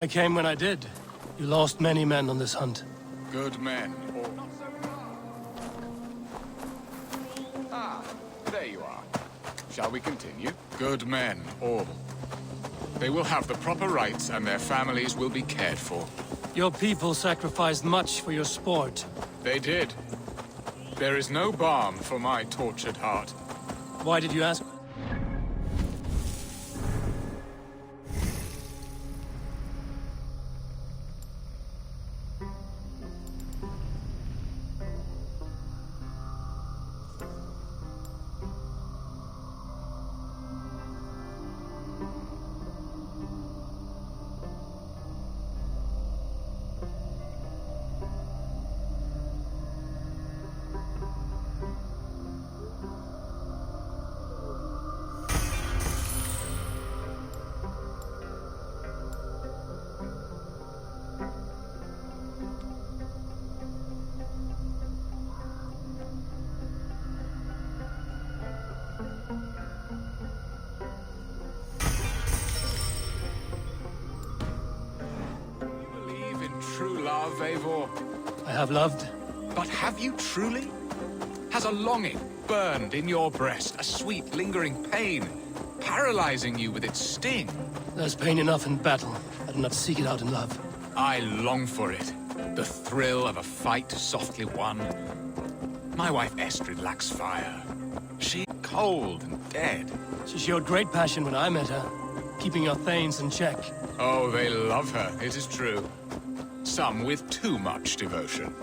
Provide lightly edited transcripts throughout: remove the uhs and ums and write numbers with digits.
I came when I did. You lost many men on this hunt. Good men, or... Ah, there you are. Shall we continue? Good men, all. They will have the proper rights and their families will be cared for. Your people sacrificed much for your sport. They did. There is no balm for my tortured heart. Why did you ask? True love, Eivor? I have loved. But have you truly? Has a longing burned in your breast, a sweet, lingering pain, paralyzing you with its sting? There's pain enough in battle. I do not seek it out in love. I long for it. The thrill of a fight softly won. My wife Estrid lacks fire. She's cold and dead. She showed great passion when I met her, keeping your Thanes in check. Oh, they love her, it is true. Some with too much devotion.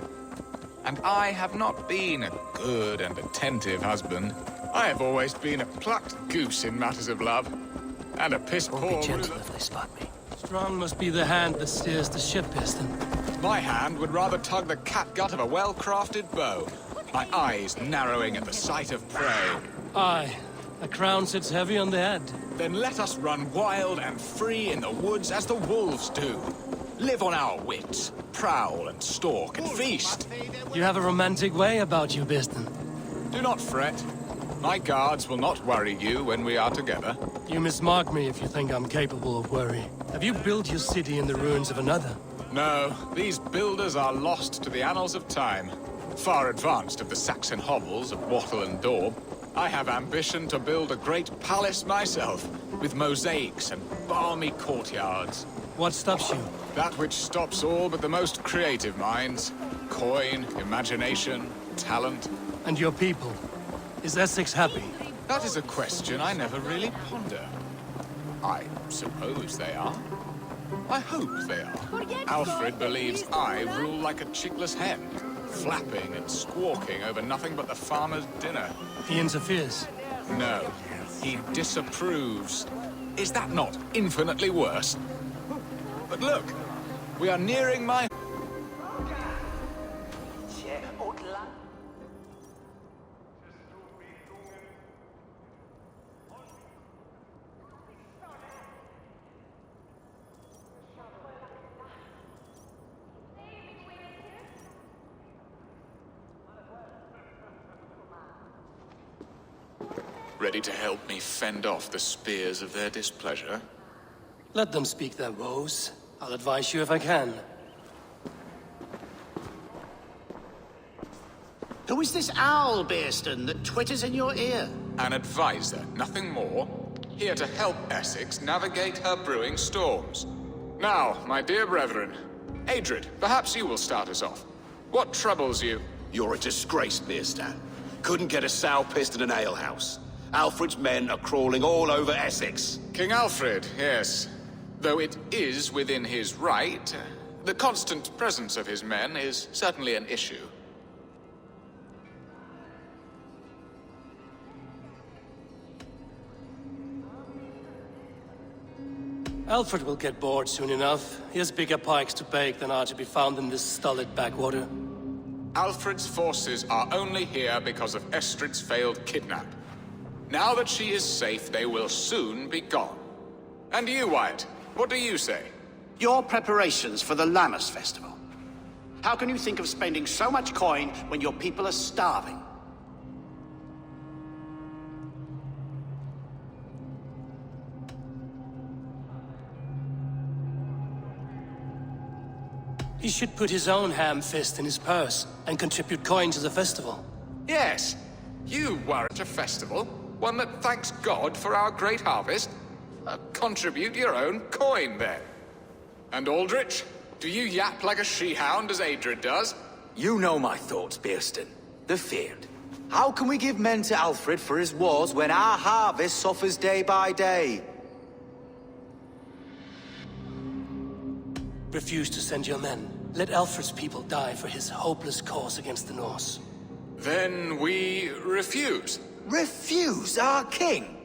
And I have not been a good and attentive husband. I have always been a plucked goose in matters of love. And a piss-poor... Won't be gentle if they spot me. Strong must be the hand that steers the ship, Piston. My hand would rather tug the catgut of a well-crafted bow. My eyes narrowing at the sight of prey. Aye. A crown sits heavy on the head. Then let us run wild and free in the woods as the wolves do. Live on our wits, prowl and stalk and feast. You have a romantic way about you, Piston. Do not fret. My guards will not worry you when we are together. You mismark me if you think I'm capable of worry. Have you built your city in the ruins of another? No, these builders are lost to the annals of time. Far advanced of the Saxon hovels of Wattle and Daub. I have ambition to build a great palace myself, with mosaics and balmy courtyards. What stops you? That which stops all but the most creative minds. Coin, imagination, talent. And your people? Is Essex happy? That is a question I never really ponder. I suppose they are. I hope they are. Alfred believes I rule like a chickless hen, flapping and squawking over nothing but the farmer's dinner. He interferes? No, he disapproves. Is that not infinitely worse? But look, we are nearing my... Ready to help me fend off the spears of their displeasure? Let them speak their woes. I'll advise you if I can. Who is this owl, Bearston, that twitters in your ear? An advisor, nothing more. Here to help Essex navigate her brewing storms. Now, my dear brethren, Adrid, perhaps you will start us off. What troubles you? You're a disgrace, Bearstan. Couldn't get a sow pissed in an alehouse. Alfred's men are crawling all over Essex. King Alfred, yes. Though it is within his right, the constant presence of his men is certainly an issue. Alfred will get bored soon enough. He has bigger pikes to bake than are to be found in this stolid backwater. Alfred's forces are only here because of Estrid's failed kidnap. Now that she is safe, they will soon be gone. And you, Wyatt, what do you say? Your preparations for the Lammas Festival. How can you think of spending so much coin when your people are starving? He should put his own ham fist in his purse and contribute coin to the festival. Yes, you were at a festival, one that thanks God for our great harvest. Contribute your own coin, then. And Aldrich, do you yap like a she-hound as Adrid does? You know my thoughts, Bearston. The feared. How can we give men to Alfred for his wars when our harvest suffers day by day? Refuse to send your men. Let Alfred's people die for his hopeless cause against the Norse. Then we refuse. Refuse our king?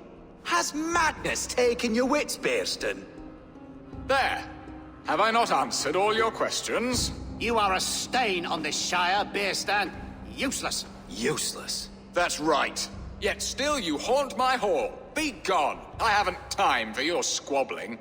Has madness taken your wits, Bearston? There. Have I not answered all your questions? You are a stain on this Shire, Beerstan. Useless. Useless. That's right. Yet still you haunt my hall. Be gone. I haven't time for your squabbling.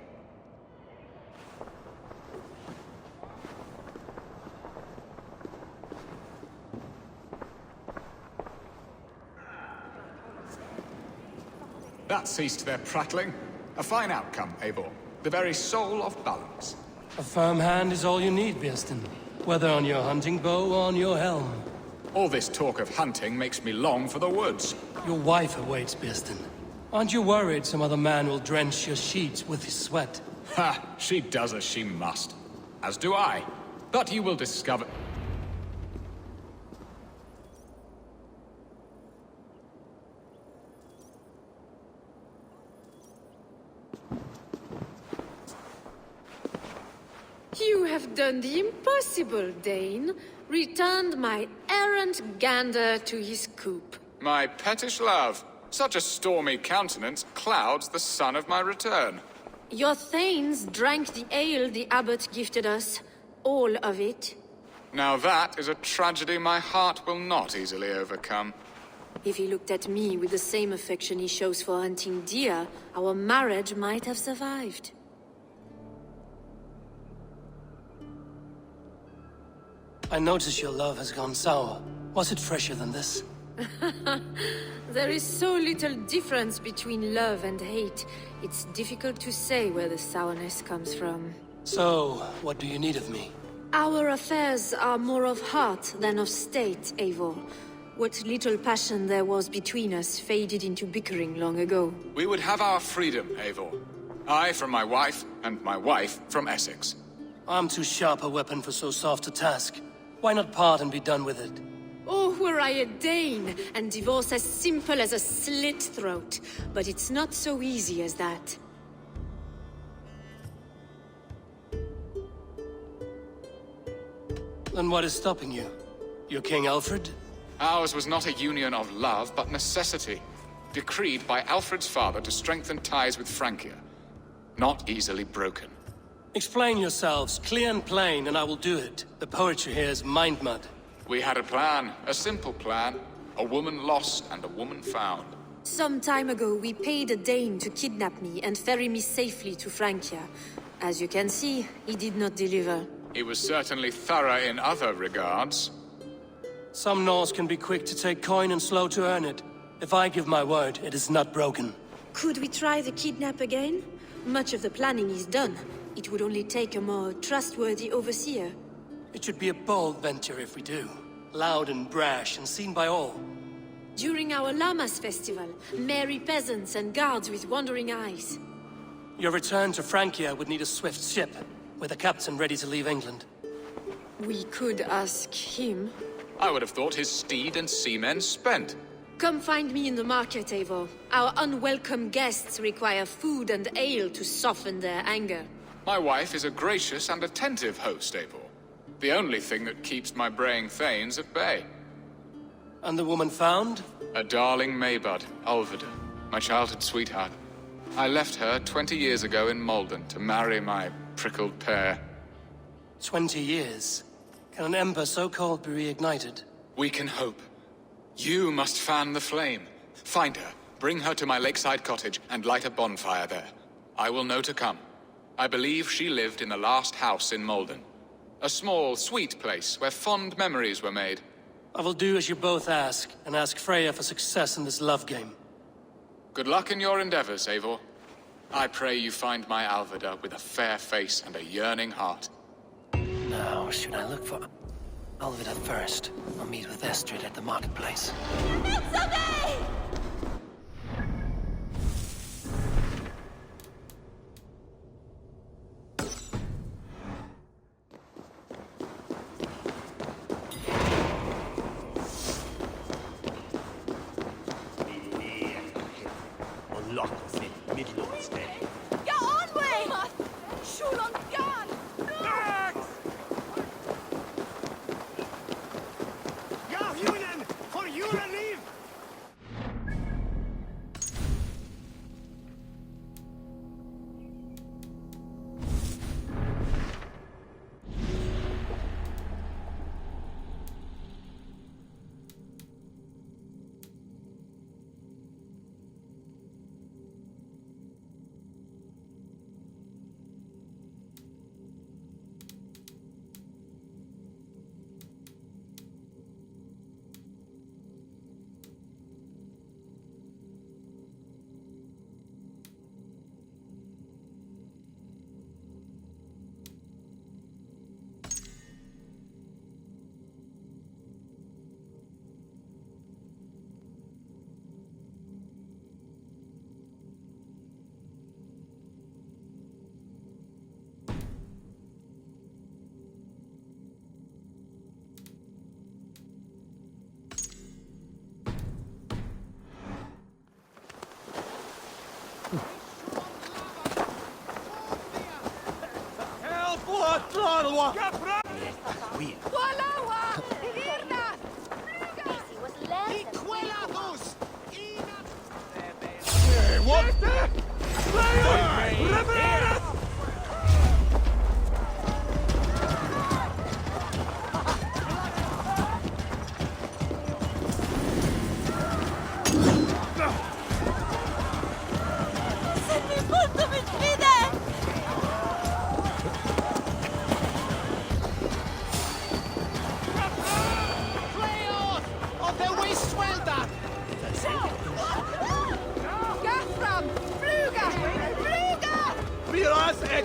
That ceased their prattling. A fine outcome, Eivor. The very soul of balance. A firm hand is all you need, Bearston. Whether on your hunting bow or on your helm. All this talk of hunting makes me long for the woods. Your wife awaits, Bearston. Aren't you worried some other man will drench your sheets with his sweat? Ha! She does as she must. As do I. But you will discover... You have done the impossible, Dane. Returned my errant gander to his coop. My pettish love. Such a stormy countenance clouds the sun of my return. Your thanes drank the ale the abbot gifted us. All of it. Now that is a tragedy my heart will not easily overcome. If he looked at me with the same affection he shows for hunting deer, our marriage might have survived. I notice your love has gone sour. Was it fresher than this? There is so little difference between love and hate. It's difficult to say where the sourness comes from. So, what do you need of me? Our affairs are more of heart than of state, Eivor. What little passion there was between us faded into bickering long ago. We would have our freedom, Eivor. I from my wife, and my wife from Essex. I'm too sharp a weapon for so soft a task. Why not part and be done with it? Oh, were I a Dane, and divorce as simple as a slit throat. But it's not so easy as that. Then what is stopping you? Your King Alfred? Ours was not a union of love, but necessity. Decreed by Alfred's father to strengthen ties with Francia. Not easily broken. Explain yourselves, clear and plain, and I will do it. The poetry here is mind mud. We had a plan, a simple plan. A woman lost and a woman found. Some time ago, we paid a Dane to kidnap me and ferry me safely to Francia. As you can see, he did not deliver. He was certainly thorough in other regards. Some Norse can be quick to take coin and slow to earn it. If I give my word, it is not broken. Could we try the kidnap again? Much of the planning is done. It would only take a more trustworthy overseer. It should be a bold venture if we do. Loud and brash and seen by all. During our Llamas festival, merry peasants and guards with wandering eyes. Your return to Francia would need a swift ship, with a captain ready to leave England. We could ask him. I would have thought his steed and seamen spent. Come find me in the market, Eivor. Our unwelcome guests require food and ale to soften their anger. My wife is a gracious and attentive host, Eivor. The only thing that keeps my braying thanes at bay. And the woman found? A darling Maybud, Ulvida, my childhood sweetheart. I left her 20 years ago in Malden to marry my prickled pear. 20 years. Can an ember so cold be reignited? We can hope. You must fan the flame. Find her, bring her to my lakeside cottage, and light a bonfire there. I will know to come. I believe she lived in the last house in Malden. A small, sweet place where fond memories were made. I will do as you both ask, and ask Freya for success in this love game. Good luck in your endeavors, Eivor. I pray you find my Alvida with a fair face and a yearning heart. Now Now, should I look for Alvida first, or meet with Estrid at the marketplace?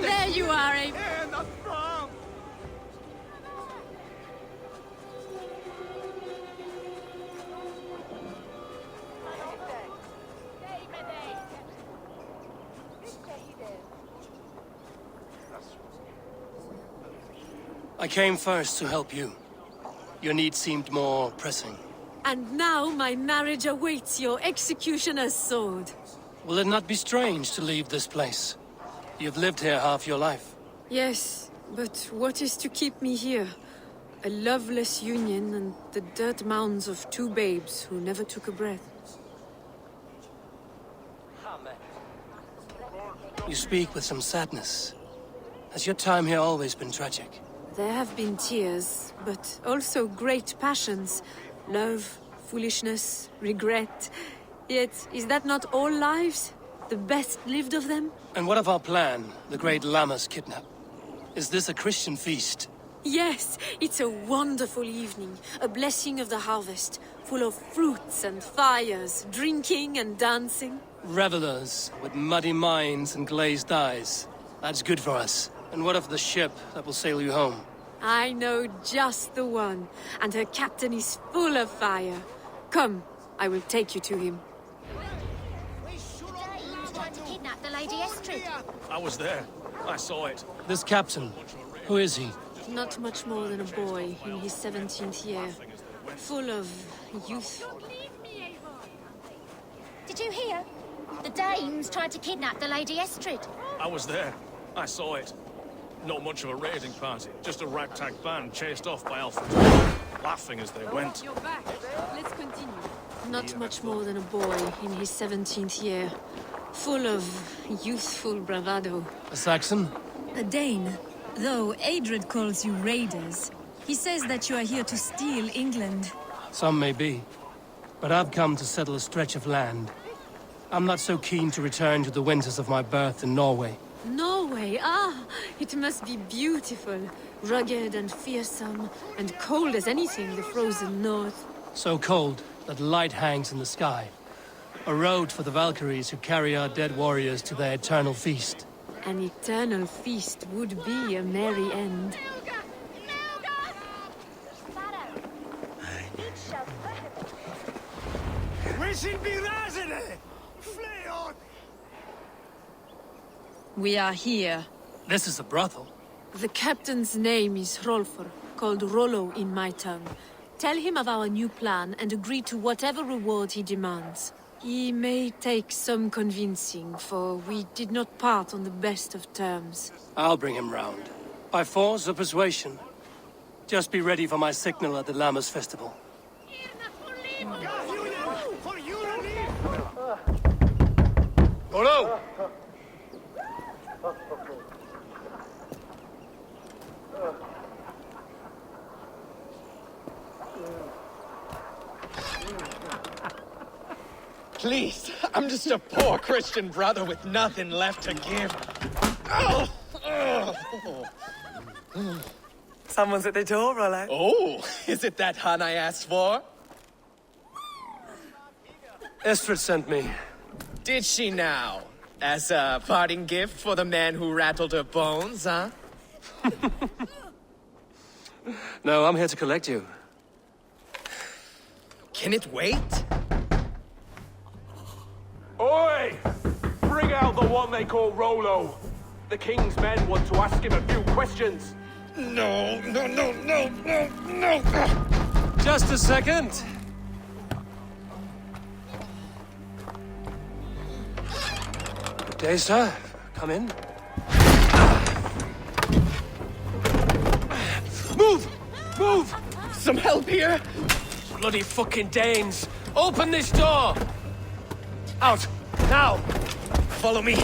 There you are, Abe. I came first to help you. Your need seemed more pressing. And now my marriage awaits your executioner's sword. Will it not be strange to leave this place? You've lived here half your life. Yes, but what is to keep me here? A loveless union and the dirt mounds of two babes who never took a breath. You speak with some sadness. Has your time here always been tragic? There have been tears, but also great passions. Love, foolishness, regret. Yet, is that not all lives? The best lived of them? And what of our plan, the great Lammas kidnap? Is this a Christian feast? Yes, it's a wonderful evening. A blessing of the harvest, full of fruits and fires, drinking and dancing. Revelers with muddy minds and glazed eyes. That's good for us. And what of the ship that will sail you home? I know just the one, and her captain is full of fire. Come, I will take you to him. Tried to kidnap the Lady Estrid. I was there. I saw it. This captain, who is he? Not much more than a boy in his 17th year. Full of youth. Did you hear? The Danes tried to kidnap the Lady Estrid. I was there. I saw it. Not much of a raiding party. Just a ragtag band chased off by Alfred. Laughing as they went. You're back. Let's continue. Not much more than a boy in his 17th year. Full of youthful bravado. A Saxon? A Dane. Though Adred calls you raiders, he says that you are here to steal England. Some may be. But I've come to settle a stretch of land. I'm not so keen to return to the winters of my birth in Norway. Norway, ah, it must be beautiful. Rugged and fearsome, and cold as anything, the frozen north. So cold that light hangs in the sky. A road for the Valkyries who carry our dead warriors to their eternal feast. An eternal feast would be a merry end. We are here. This is a brothel. The captain's name is Hrolfr, called Rollo in my tongue. Tell him of our new plan and agree to whatever reward he demands. He may take some convincing, for we did not part on the best of terms. I'll bring him round. By force or persuasion. Just be ready for my signal at the Lammas festival. Rollo! Please, I'm just a poor Christian brother with nothing left to give. Oh! Someone's at the door, Rollo. Oh, is it that hun I asked for? Estrid sent me. Did she now? As a parting gift for the man who rattled her bones, huh? No, I'm here to collect you. Can it wait? Oi! Bring out the one they call Rollo. The king's men want to ask him a few questions. No. Just a second. Good day, sir. Come in. Move! Move! Some help here? Bloody fucking Danes! Open this door! Out! Now! Follow me.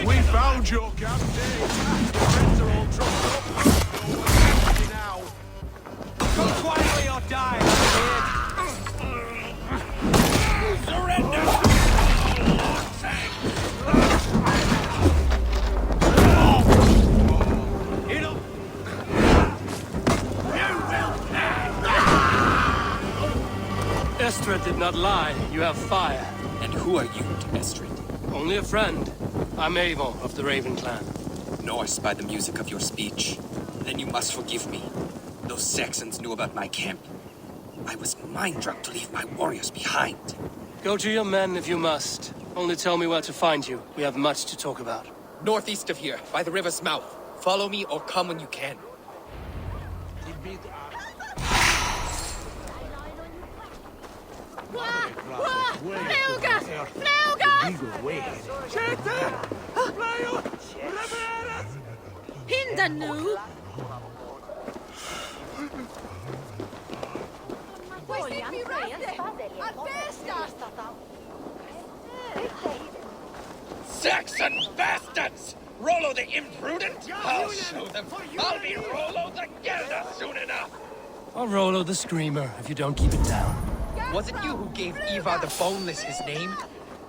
We found your camp, Dave. Your friends are all trucked up. You're now. Come quietly or die, Surrender! Estrid did not lie. You have fire. And who are you to Estrid? Only a friend. I'm Eivor of the Raven clan. Norse by the music of your speech. Then you must forgive me. Those Saxons knew about my camp. I was mind-drunk to leave my warriors behind. Go to your men if you must. Only tell me where to find you. We have much to talk about. Northeast of here, by the river's mouth. Follow me or come when you can. Hinda nu! Saxon bastards! Rollo the imprudent? I'll show them. I'll be Rollo the Gelder soon enough. Or Rollo the Screamer, if you don't keep it down. Was it you who gave Ivar the Boneless his name?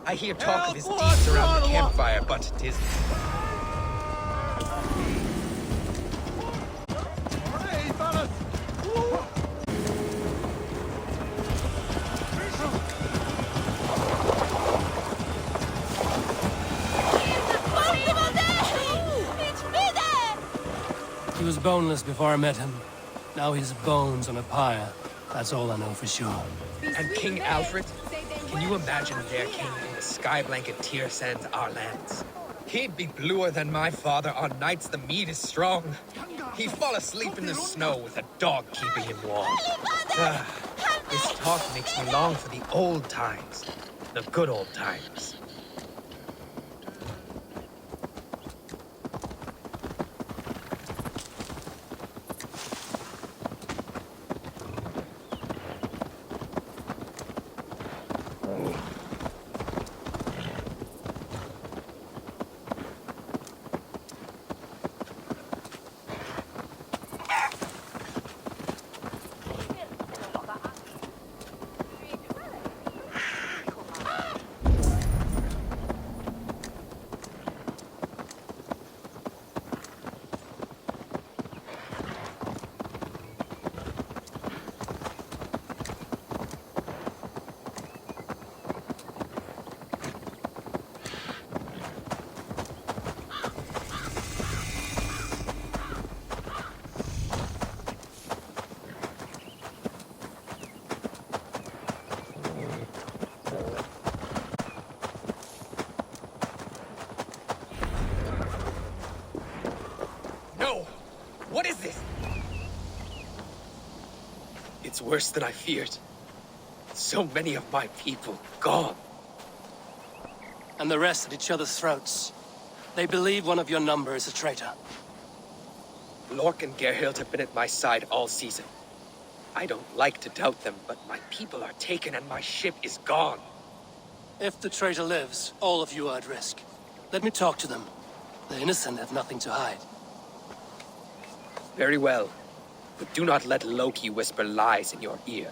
I hear talk of his deeds around the campfire, but it isn't. He was boneless before I met him. Now he's bones on a pyre. That's all I know for sure. And King Alfred? Can you imagine their king in the sky blanket tear sands our lands? He'd be bluer than my father on nights the mead is strong. He'd fall asleep in the snow with a dog keeping him warm. This talk makes me long for the old times. The good old times. worse than I feared. So many of my people gone. And the rest at each other's throats. They believe one of your number is a traitor. Lork and Gerhild have been at my side all season. I don't like to doubt them, but my people are taken and my ship is gone. If the traitor lives, all of you are at risk. Let me talk to them. The innocent have nothing to hide. Very well. But do not let Loki whisper lies in your ear.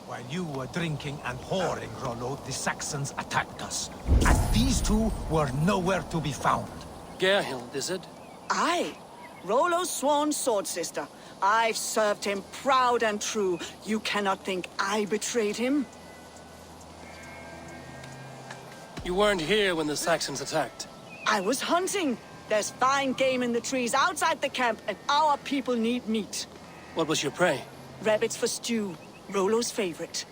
While you were drinking and whoring, Rollo, the Saxons attacked us. And these two were nowhere to be found. Gerhild, is it? Aye. Rollo's sworn sword sister. I've served him proud and true. You cannot think I betrayed him? You weren't here when the Saxons attacked. I was hunting. There's fine game in the trees outside the camp, and our people need meat. What was your prey? Rabbits for stew. Rollo's favorite.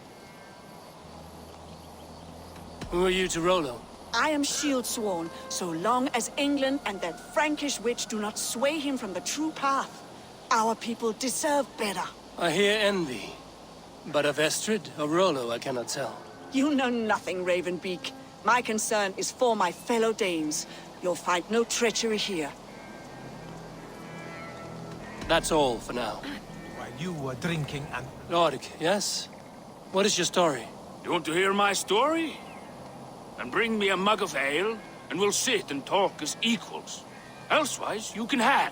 Who are you to Rollo? I am shield sworn, so long as England and that Frankish witch do not sway him from the true path. Our people deserve better. I hear envy. But of Estrid or Rollo, I cannot tell. You know nothing, Ravenbeak. My concern is for my fellow Danes. You'll find no treachery here. That's all for now. While you were drinking and... Lord, yes? What is your story? You want to hear my story? Then bring me a mug of ale, and we'll sit and talk as equals. Elsewise, you can hang.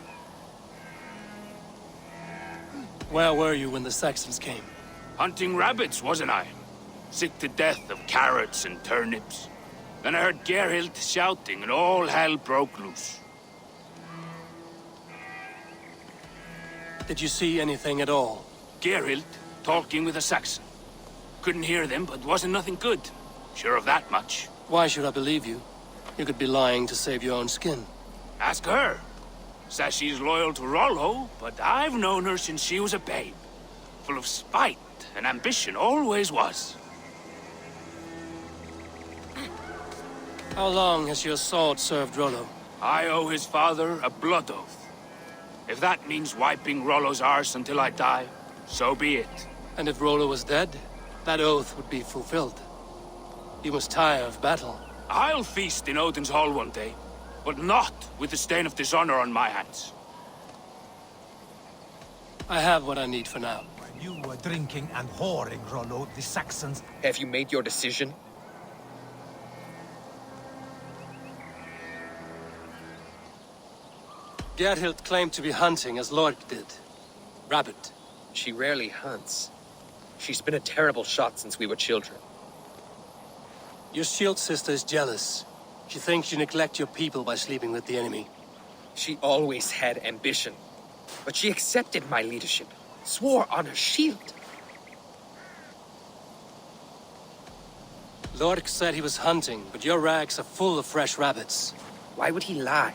Where were you when the Saxons came? Hunting rabbits, wasn't I? Sick to death of carrots and turnips. Then I heard Gerhild shouting, and all hell broke loose. Did you see anything at all? Gerhild talking with a Saxon. Couldn't hear them, but wasn't nothing good. Sure of that much. Why should I believe you? You could be lying to save your own skin. Ask her. Says she's loyal to Rollo, but I've known her since she was a babe. Full of spite and ambition, always was. How long has your sword served Rollo? I owe his father a blood oath. If that means wiping Rollo's arse until I die, so be it. And if Rollo was dead, that oath would be fulfilled. You must tire of battle. I'll feast in Odin's hall one day, but not with the stain of dishonor on my hands. I have what I need for now. While you were drinking and whoring, Rollo, the Saxons... Have you made your decision? Gerhild claimed to be hunting as Lord did. Rabbit. She rarely hunts. She's been a terrible shot since we were children. Your shield sister is jealous. She thinks you neglect your people by sleeping with the enemy. She always had ambition. But she accepted my leadership. Swore on her shield. Lork said he was hunting, but your rags are full of fresh rabbits. Why would he lie?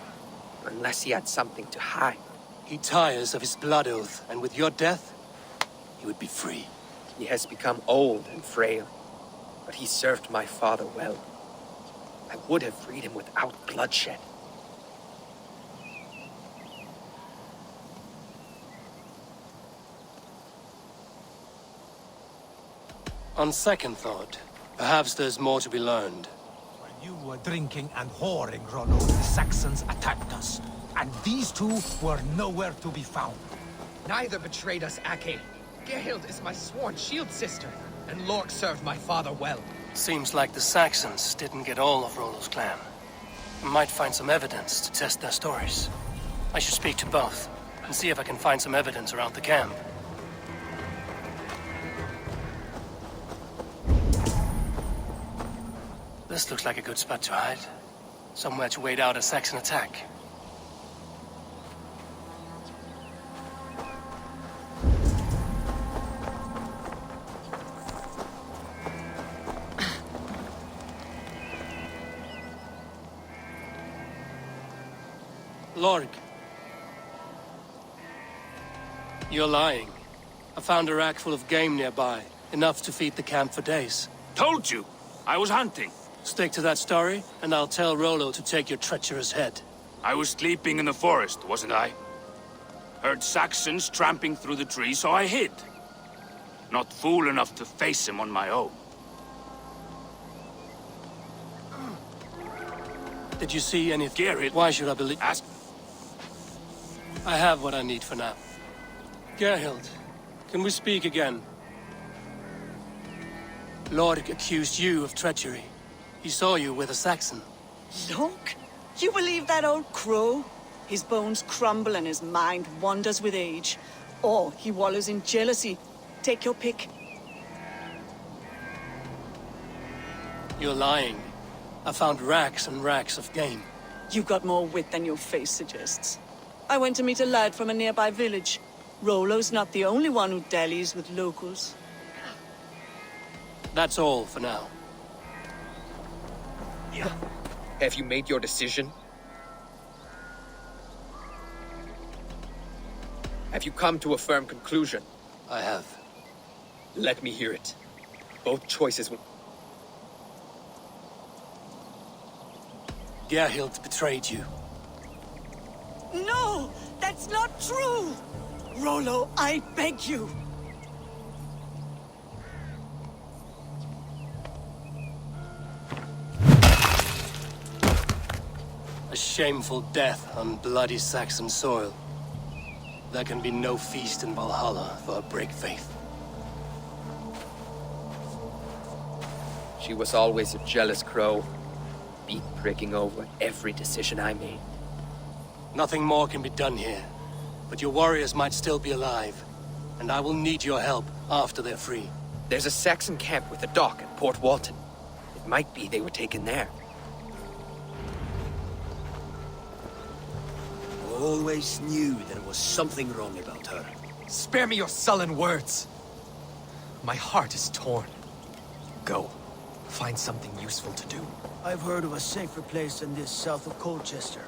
Unless he had something to hide. He tires of his blood oath, and with your death, he would be free. He has become old and frail, but he served my father well. I would have freed him without bloodshed. On second thought, perhaps there's more to be learned. While you were drinking and whoring, Rollo, the Saxons attacked us. And these two were nowhere to be found. Neither betrayed us, Ake. Gerhild is my sworn shield sister, and Lork served my father well. Seems like the Saxons didn't get all of Rollo's clan. I might find some evidence to test their stories. I should speak to both, and see if I can find some evidence around the camp. This looks like a good spot to hide. Somewhere to wait out a Saxon attack. Lorg. You're lying. I found a rack full of game nearby, enough to feed the camp for days. Told you! I was hunting. Stick to that story, and I'll tell Rollo to take your treacherous head. I was sleeping in the forest, wasn't I? Heard Saxons tramping through the trees, so I hid. Not fool enough to face him on my own. Did you see any... Geralt, Why should I believe... ask... I have what I need for now. Geralt, can we speak again? Lord accused you of treachery. He saw you with a Saxon. Look, you believe that old crow? His bones crumble and his mind wanders with age. Or he wallows in jealousy. Take your pick. You're lying. I found racks and racks of game. You've got more wit than your face suggests. I went to meet a lad from a nearby village. Rollo's not the only one who dallies with locals. That's all for now. Have you made your decision? Have you come to a firm conclusion? I have. Let me hear it. Both choices will... Gerhild betrayed you. No! That's not true! Rollo, I beg you! A shameful death on bloody Saxon soil. There can be no feast in Valhalla for a break faith. She was always a jealous crow, beat pricking over every decision I made. Nothing more can be done here, but your warriors might still be alive, and I will need your help after they're free. There's a Saxon camp with a dock at Port Walton. It might be they were taken there. Always knew there was something wrong about her. Spare me your sullen words. My heart is torn. Go. Find something useful to do. I've heard of a safer place than this south of Colchester.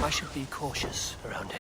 I should be cautious around it.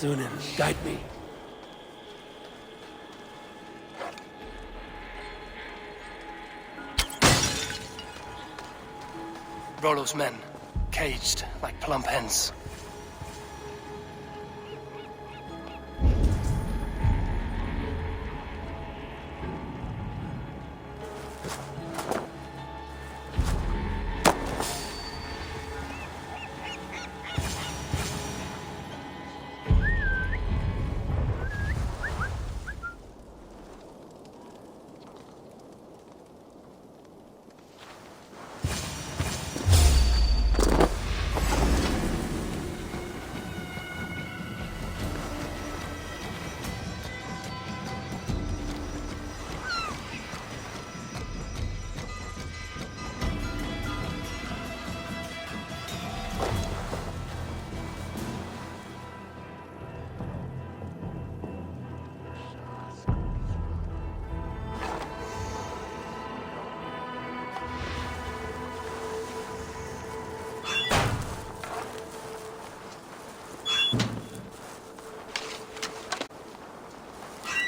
Sunan, guide me. Rollo's men, caged like plump hens.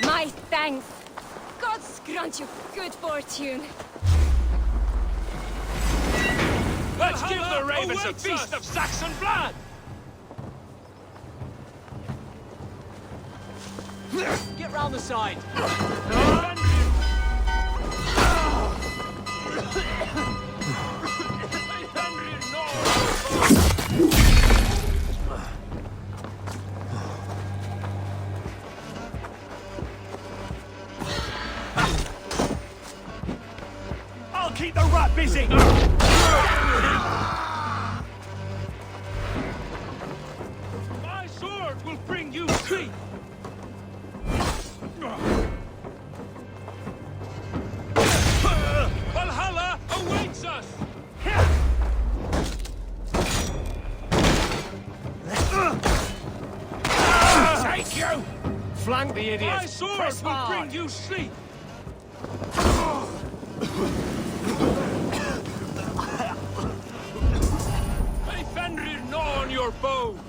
My thanks. God grant you good fortune. Let's give the ravens a feast of Saxon blood! Get round the side. I'll keep the rat busy! My sword will bring you sleep! Valhalla awaits us! Take you! Flank the idiot. My sword will bring you sleep! May Fenrir gnaw on your bones!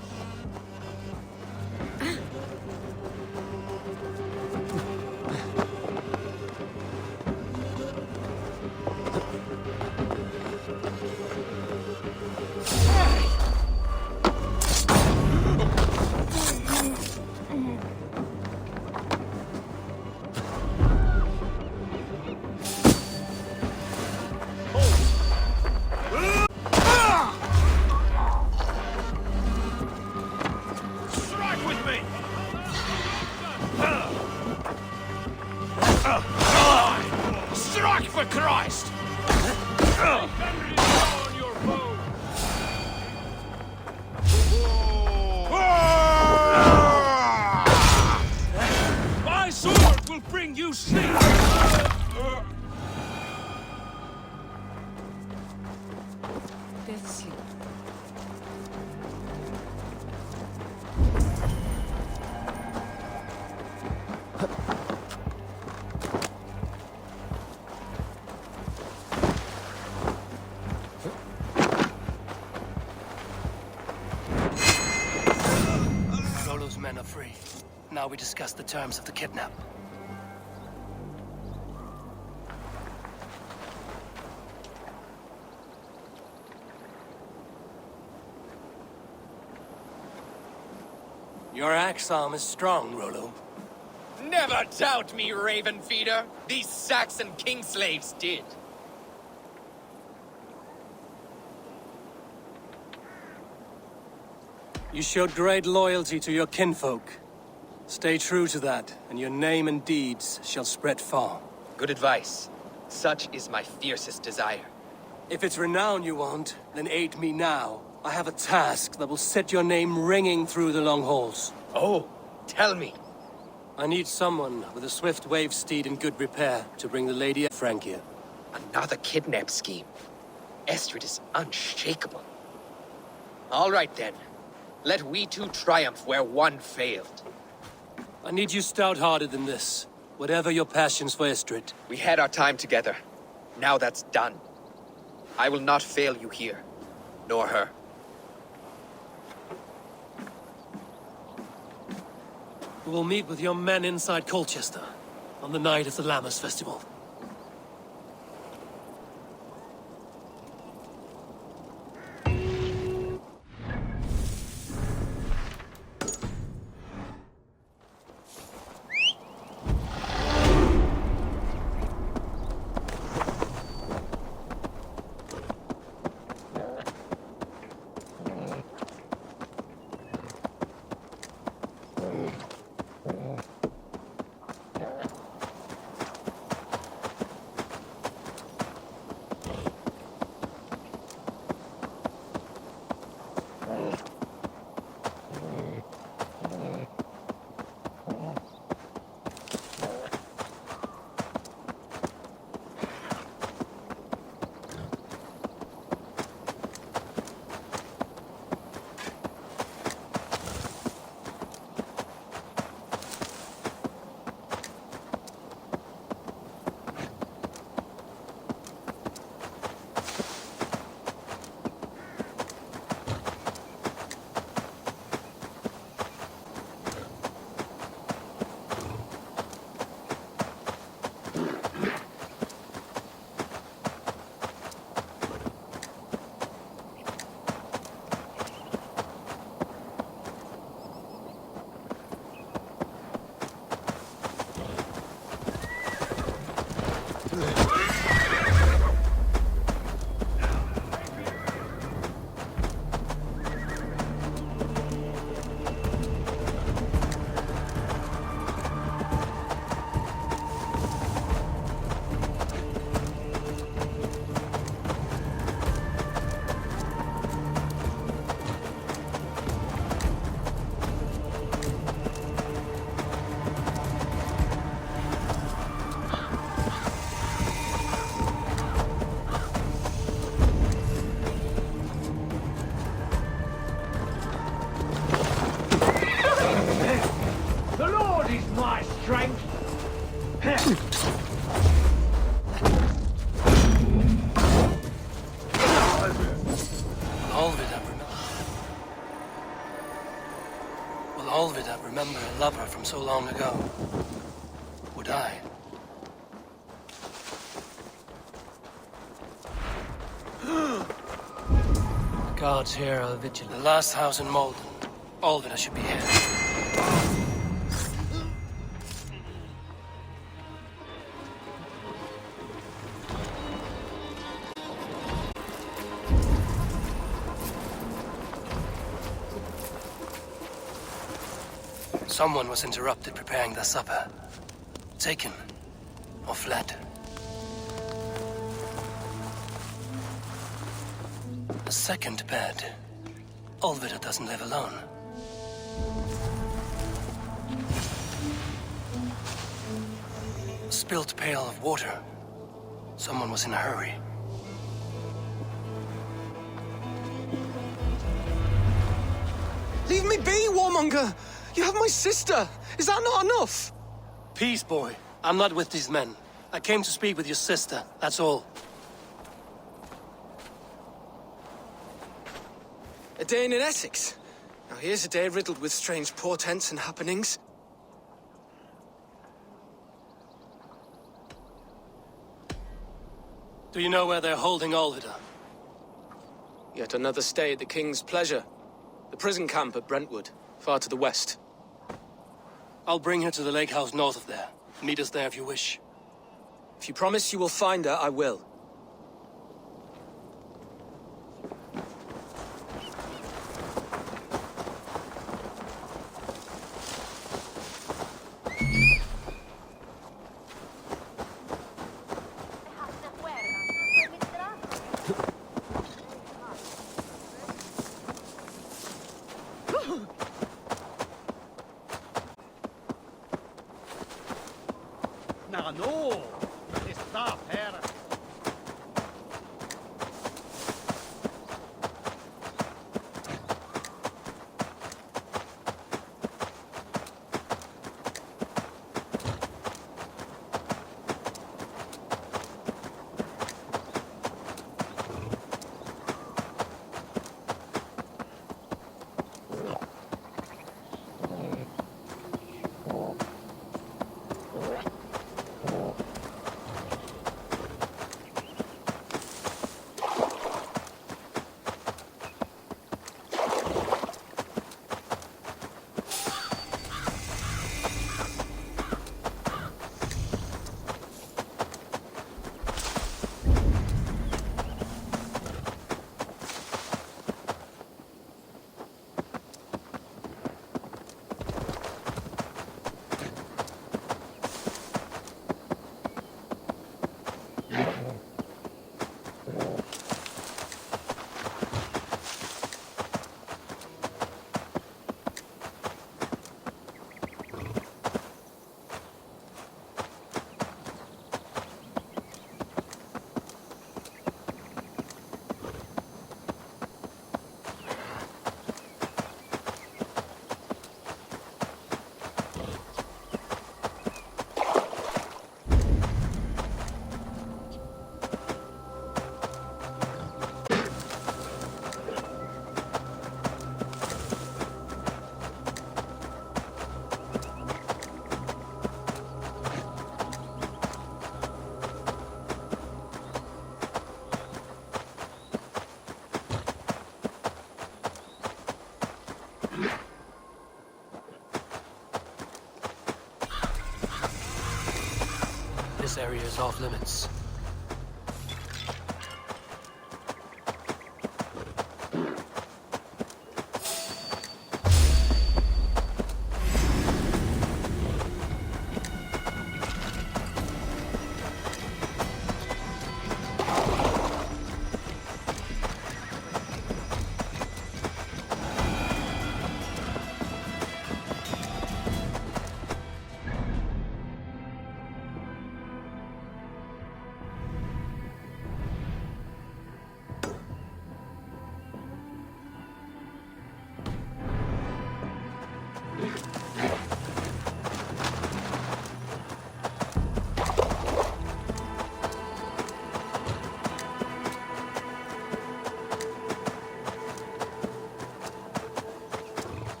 Strike with me! Strike for Christ! On your bones! My sword will bring you sleep! Death sleep. Rollo's men are free. Now we discuss the terms of the kidnap. Your axe arm is strong, Rollo. Never doubt me, Raven Feeder. These Saxon king slaves did. You showed great loyalty to your kinfolk. Stay true to that, and your name and deeds shall spread far. Good advice. Such is my fiercest desire. If it's renown you want, then aid me now. I have a task that will set your name ringing through the long halls. Oh, tell me. I need someone with a swift wave steed in good repair to bring the Lady of Francia. Another kidnap scheme. Estrid is unshakable. All right then. Let we two triumph where one failed. I need you stout-hearted in this, whatever your passions for Estrid. We had our time together. Now that's done. I will not fail you here, nor her. We will meet with your men inside Colchester on the night of the Lammas Festival. Remember a lover from so long ago. Would I? The guards here are vigilant. The last house in Malden. Alvida should be here. Someone was interrupted preparing their supper. Taken. Or fled. A second bed. Alvida doesn't live alone. A spilt pail of water. Someone was in a hurry. Leave me be, warmonger! You have my sister! Is that not enough? Peace, boy. I'm not with these men. I came to speak with your sister, that's all. A day in Essex. Now here's a day riddled with strange portents and happenings. Do you know where they're holding Alvida? Yet another stay at the King's pleasure. The prison camp at Brentwood, far to the west. I'll bring her to the lake house north of there. Meet us there if you wish. If you promise you will find her, I will. this area is off limits.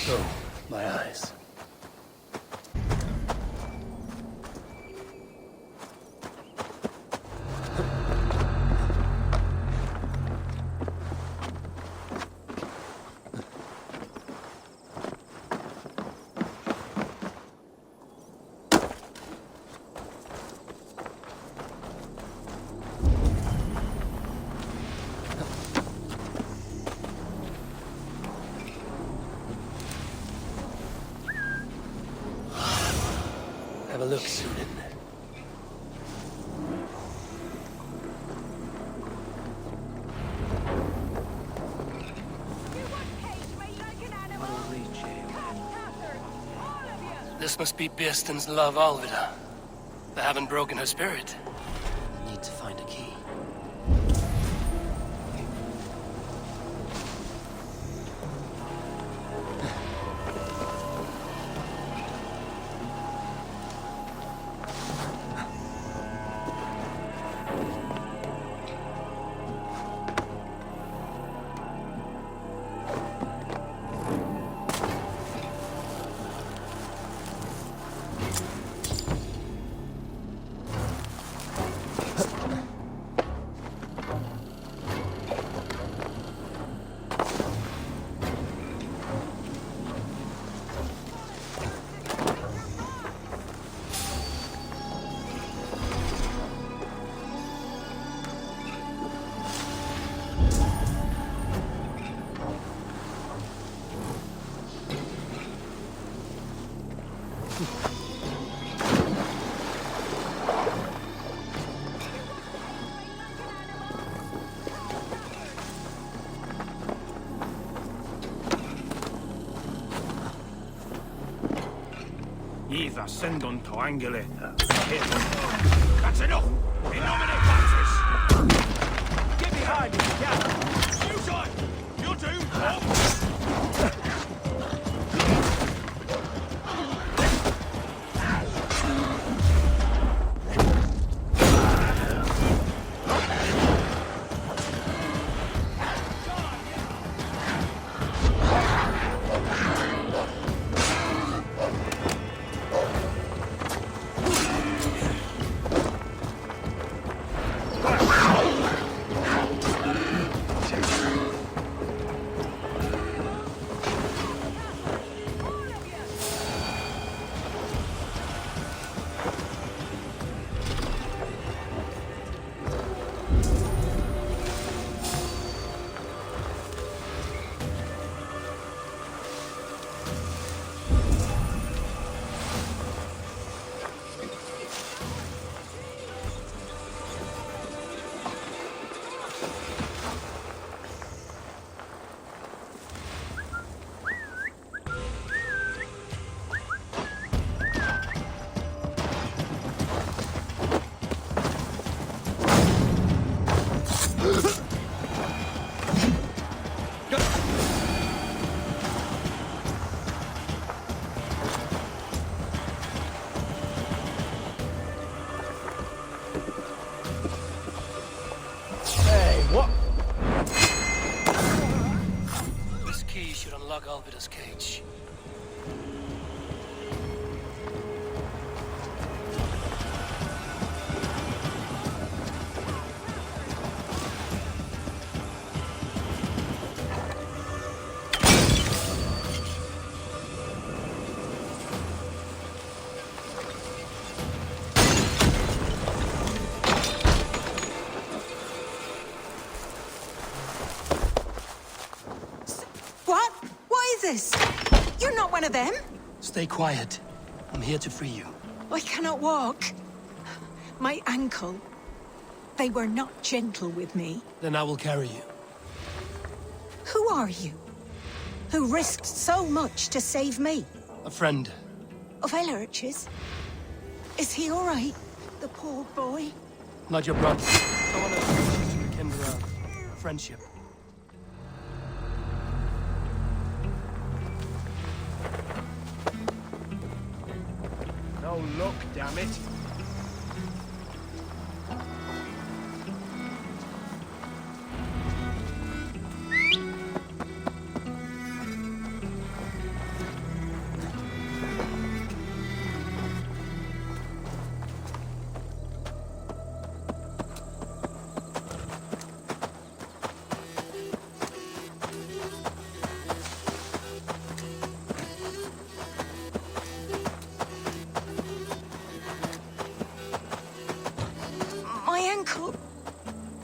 Oh, my eyes. Have a look, Sunan. This must be Bearston's love, Alvida. They haven't broken her spirit. Need to find a key. Eve ascendon to angele. That's enough! In nomine Patris! Get behind me, yeah! You side! You're doomed, Bob! Alvida's cage. this? You're not one of them? Stay quiet. I'm here to free you. I cannot walk. My ankle. They were not gentle with me. Then I will carry you. Who are you? Who risked so much to save me? A friend. Of Elrich's? Is he all right? The poor boy? Not your brother. Someone else to rekindle a friendship. No luck, damn it. My ankle.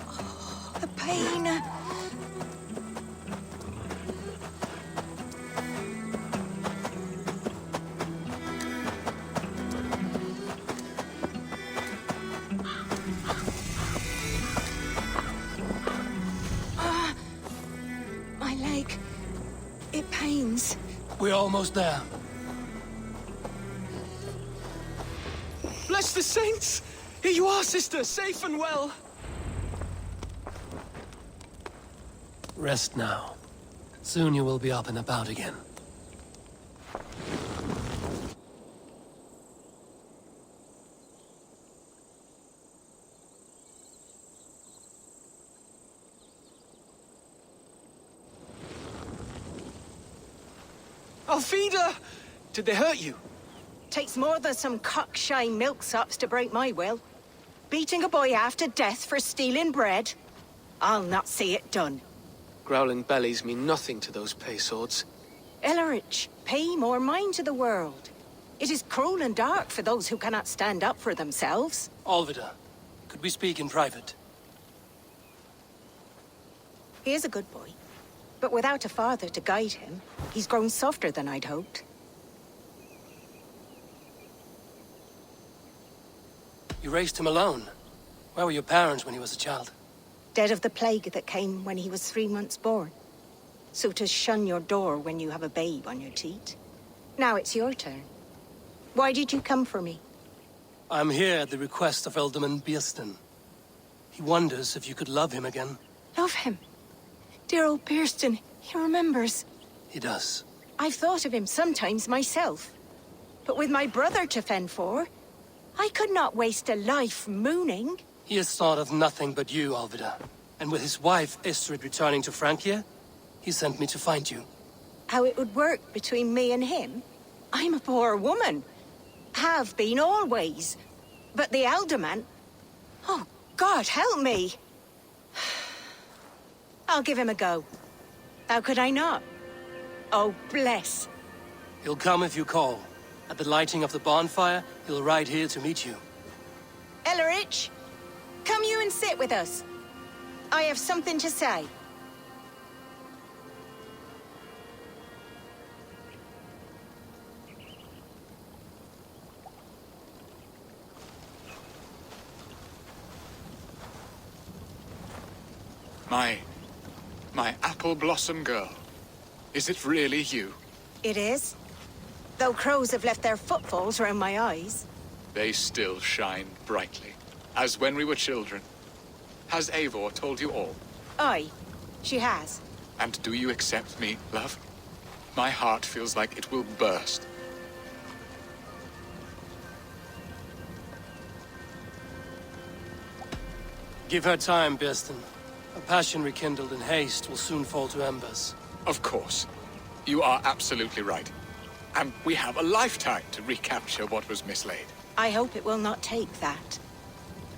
Oh, the pain. My leg. It pains. We're almost there. Bless the saints! Here you are, sister, safe and well. Rest now. Soon you will be up and about again. Alfida! Did they hurt you? Takes more than some cockshy milksops to break my will. Beating a boy half to death for stealing bread? I'll not see it done. Growling bellies mean nothing to those pay swords. Ellerich, pay more mind to the world. It is cruel and dark for those who cannot stand up for themselves. Alvida, could we speak in private? He is a good boy, but without a father to guide him, he's grown softer than I'd hoped. You raised him alone. Where were your parents when he was a child? Dead of the plague that came when he was 3 months born. So to shun your door when you have a babe on your teat. Now it's your turn. Why did you come for me? I'm here at the request of Alderman Biersten. He wonders if you could love him again. Love him? Dear old Biersten, he remembers. He does. I've thought of him sometimes myself. But with my brother to fend for, I could not waste a life mooning. He has thought of nothing but you, Alvida. And with his wife, Istrid, returning to Francia, he sent me to find you. How it would work between me and him? I'm a poor woman. Have been always. But the alderman... Oh, God, help me! I'll give him a go. How could I not? Oh, bless. He'll come if you call. At the lighting of the bonfire, he'll ride here to meet you. Ellerich, come you and sit with us. I have something to say. My apple blossom girl. Is it really you? It is. Though crows have left their footfalls around my eyes. They still shine brightly, as when we were children. Has Eivor told you all? Aye, she has. And do you accept me, love? My heart feels like it will burst. Give her time, Biersten. A passion rekindled in haste will soon fall to embers. Of course. You are absolutely right. And we have a lifetime to recapture what was mislaid. I hope it will not take that.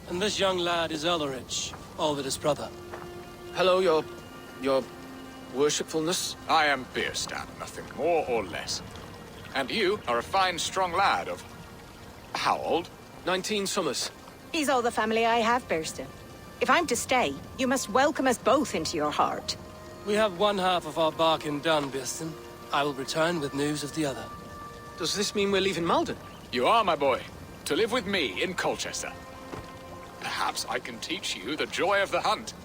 And this young lad is Ellerich, Alvida's brother. Hello, your worshipfulness. I am Bierstan, nothing more or less. And you are a fine, strong lad of... how old? 19 summers. He's all the family I have, Bierstan. If I'm to stay, you must welcome us both into your heart. We have one half of our bargain done, Biersten. I will return with news of the other. Does this mean we're leaving Malden? You are, my boy. To live with me in Colchester. Perhaps I can teach you the joy of the hunt.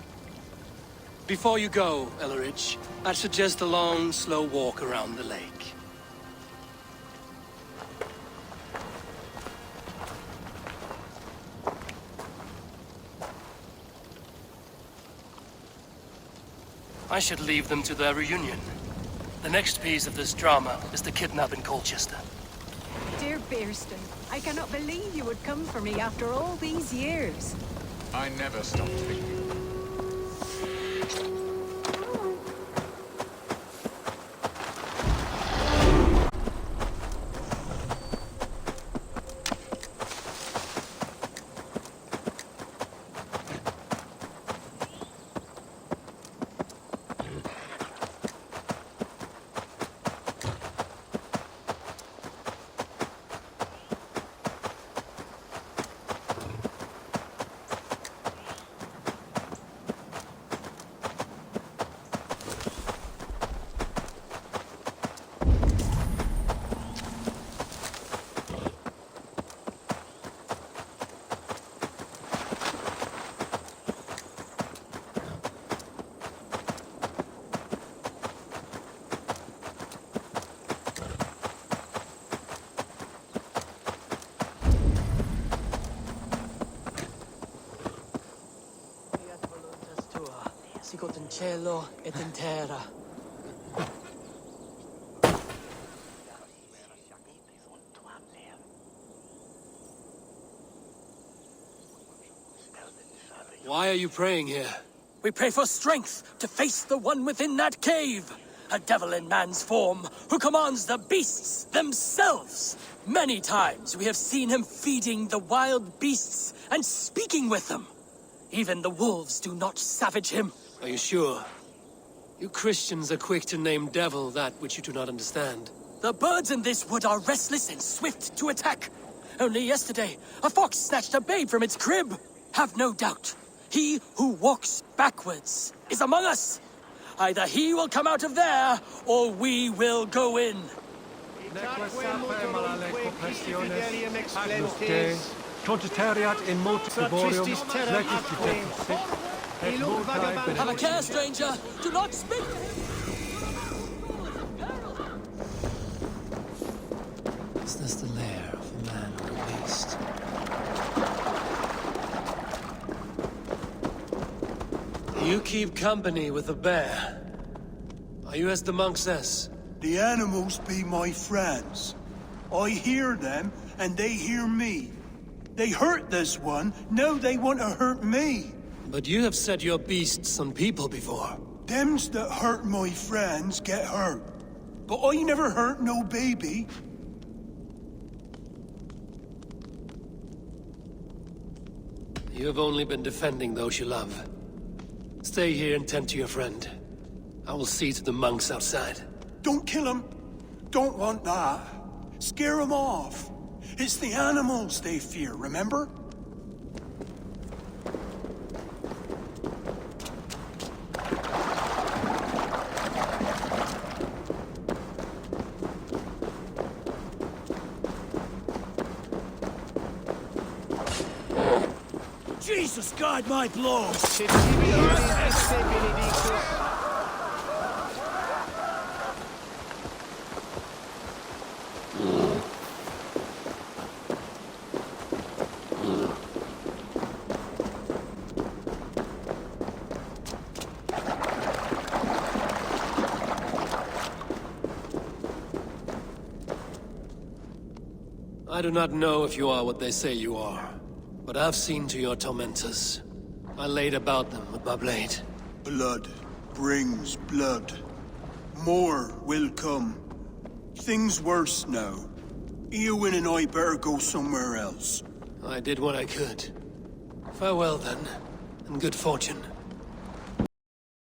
Before you go, Elleridge, I'd suggest a long, slow walk around the lake. I should leave them to their reunion. The next piece of this drama is the kidnap in Colchester. Dear Bearston, I cannot believe you would come for me after all these years. I never stopped thinking. Sicut in cielo et in terra. Why are you praying here? We pray for strength to face the one within that cave. A devil in man's form who commands the beasts themselves. Many times we have seen him feeding the wild beasts and speaking with them. Even the wolves do not savage him. Are you sure? You Christians are quick to name devil that which you do not understand. The birds in this wood are restless and swift to attack. Only yesterday, a fox snatched a babe from its crib. Have no doubt, he who walks backwards is among us. Either he will come out of there, or we will go in. Have a care, stranger. Do not speak. Is this the lair of a man or a beast? You keep company with a bear. Are you as the monk says? The animals be my friends. I hear them, and they hear me. They hurt this one, now they want to hurt me. But you have set your beasts on people before. Thems that hurt my friends get hurt. But I never hurt no baby. You have only been defending those you love. Stay here and tend to your friend. I will see to the monks outside. Don't kill him. Don't want that. Scare him off. It's the animals they fear, remember? Jesus, guide my blows! I do not know if you are what they say you are, but I've seen to your tormentors. I laid about them with my blade. Blood brings blood. More will come. Things worse now. Eowyn and I better go somewhere else. I did what I could. Farewell then, and good fortune.